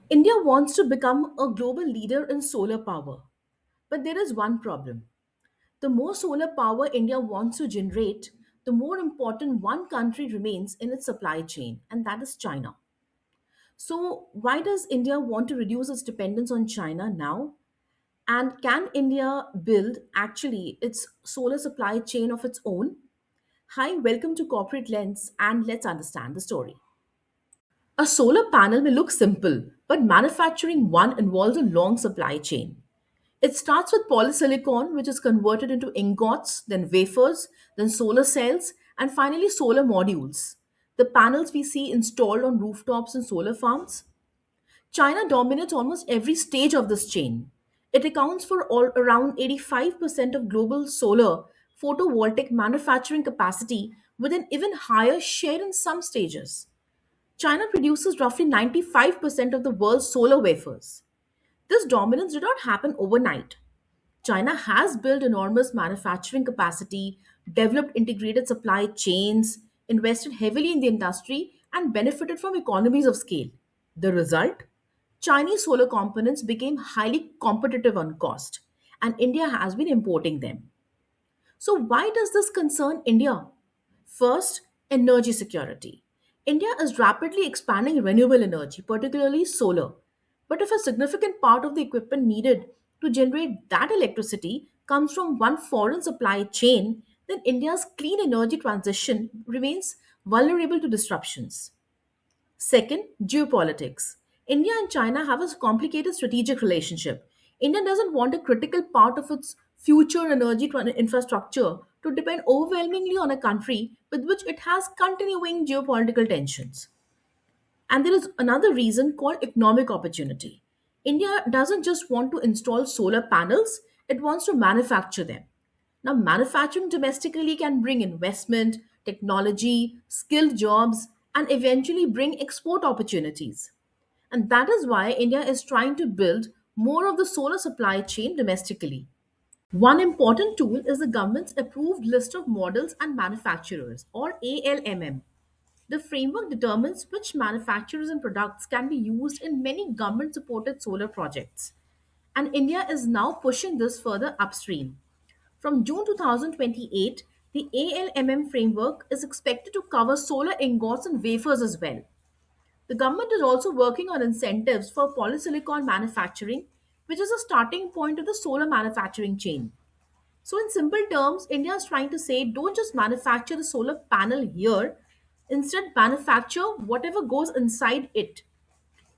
India wants to become a global leader in solar power. But there is one problem. The more solar power India wants to generate, the more important one country remains in its supply chain, and that is China. So, why does India want to reduce its dependence on China now? And can India build actually its solar supply chain of its own? Hi, welcome to Corporate Lens, and let's understand the story. A solar panel may look simple, but manufacturing one involves a long supply chain. It starts with polysilicon, which is converted into ingots, then wafers, then solar cells, and finally solar modules. The panels we see installed on rooftops and solar farms. China dominates almost every stage of this chain. It accounts for all around 85% of global solar photovoltaic manufacturing capacity with an even higher share in some stages. China produces roughly 95% of the world's solar wafers. This dominance did not happen overnight. China has built enormous manufacturing capacity, developed integrated supply chains, invested heavily in the industry, and benefited from economies of scale. The result? Chinese solar components became highly competitive on cost, and India has been importing them. So, why does this concern India? First, energy security. India is rapidly expanding renewable energy, particularly solar. But if a significant part of the equipment needed to generate that electricity comes from one foreign supply chain, then India's clean energy transition remains vulnerable to disruptions. Second, geopolitics. India and China have a complicated strategic relationship. India doesn't want a critical part of its future energy infrastructure to depend overwhelmingly on a country with which it has continuing geopolitical tensions. And there is another reason called economic opportunity. India doesn't just want to install solar panels, it wants to manufacture them. Now, manufacturing domestically can bring investment, technology, skilled jobs, and eventually bring export opportunities. And that is why India is trying to build more of the solar supply chain domestically. One important tool is the government's approved list of models and manufacturers, or ALMM. The framework determines which manufacturers and products can be used in many government supported solar projects. And India is now pushing this further upstream. From June 2028, the ALMM framework is expected to cover solar ingots and wafers as well. The government is also working on incentives for polysilicon manufacturing, which is a starting point of the solar manufacturing chain. So, in simple terms, India is trying to say don't just manufacture the solar panel here, instead, manufacture whatever goes inside it.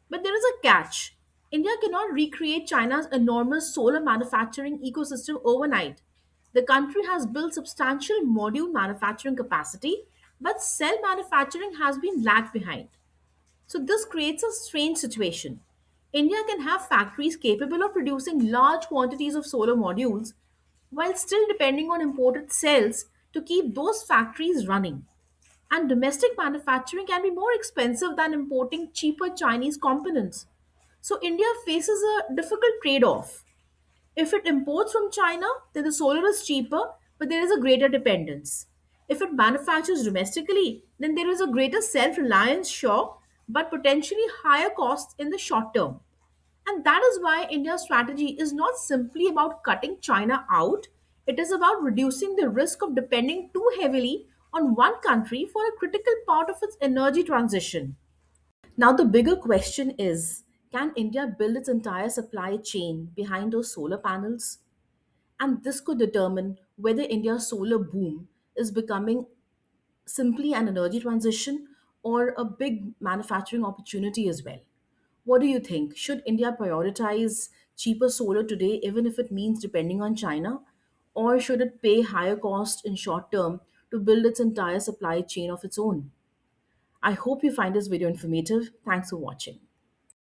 But there is a catch. India cannot recreate China's enormous solar manufacturing ecosystem overnight. The country has built substantial module manufacturing capacity, but cell manufacturing has been lagged behind. So, this creates a strange situation. India can have factories capable of producing large quantities of solar modules while still depending on imported cells to keep those factories running. And domestic manufacturing can be more expensive than importing cheaper Chinese components. So, India faces a difficult trade off. If it imports from China, then the solar is cheaper, but there is a greater dependence. If it manufactures domestically, then there is a greater self reliance, sure, but potentially higher costs in the short term. And that is why India's strategy is not simply about cutting China out, it is about reducing the risk of depending too heavily on one country for a critical part of its energy transition. Now, the bigger question is can India build its entire supply chain behind those solar panels? And this could determine whether India's solar boom is becoming simply an energy transition or a big manufacturing opportunity as well. What do you think? Should India prioritize cheaper solar today, even if it means depending on China? Or should it pay higher cost in short term to build its entire supply chain of its own? I hope you find this video informative. Thanks for watching.